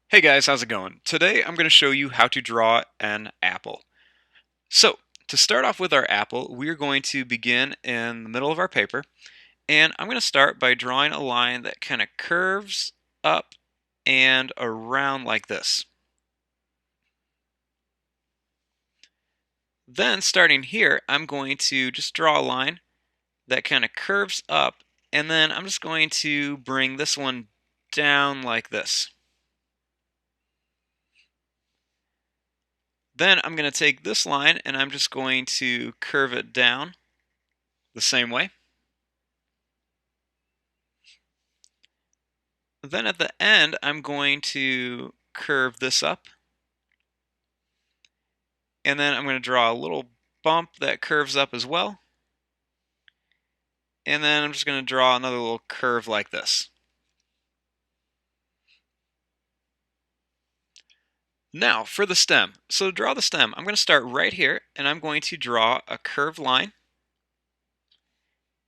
Hey guys, how's it going? Today I'm going to show you how to draw an apple. So, to start off with our apple, we're going to begin in the middle of our paper, and I'm going to start by drawing a line that kind of curves up and around like this. Then, starting here, I'm going to just draw a line that kind of curves up, and then I'm just going to bring this one down like this. Then I'm going to take this line and I'm just going to curve it down the same way. Then at the end, I'm going to curve this up. And then I'm going to draw a little bump that curves up as well. And then I'm just going to draw another little curve like this. Now for the stem. So to draw the stem, I'm going to start right here and I'm going to draw a curved line.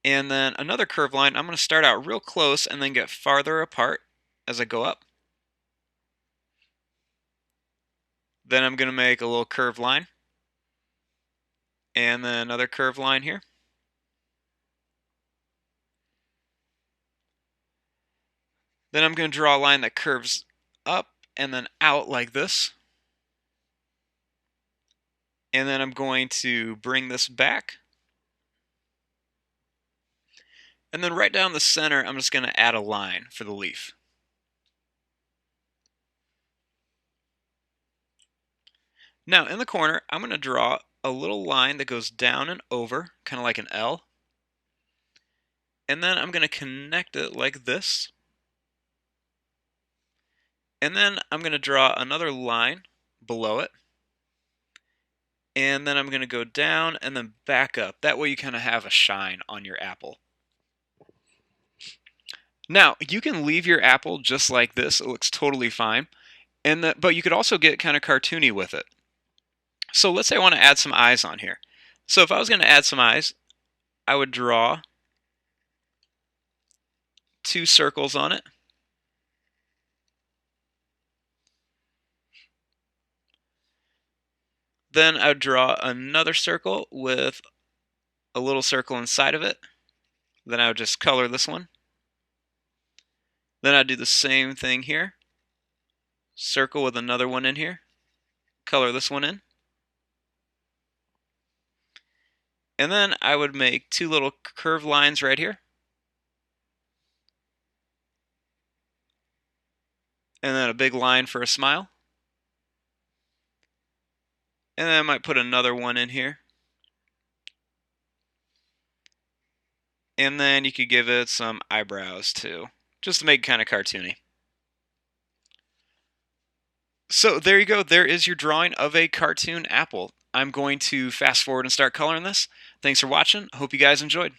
And then another curved line. I'm going to start out real close and then get farther apart as I go up. Then I'm going to make a little curved line. And then another curved line here. Then I'm going to draw a line that curves up and then out like this. And then I'm going to bring this back. And then right down the center, I'm just going to add a line for the leaf. Now in the corner, I'm going to draw a little line that goes down and over, kind of like an L. And then I'm going to connect it like this. And then I'm going to draw another line below it. And then I'm going to go down and then back up. That way you kind of have a shine on your apple. Now, you can leave your apple just like this. It looks totally fine. But you could also get kind of cartoony with it. So let's say I want to add some eyes on here. So if I was going to add some eyes, I would draw two circles on it. Then I would draw another circle with a little circle inside of it. Then I would just color this one. Then I'd do the same thing here. Circle with another one in here. Color this one in. And then I would make two little curved lines right here. And then a big line for a smile. And then I might put another one in here. And then you could give it some eyebrows too, just to make it kind of cartoony. So there you go. There is your drawing of a cartoon apple. I'm going to fast forward and start coloring this. Thanks for watching. Hope you guys enjoyed.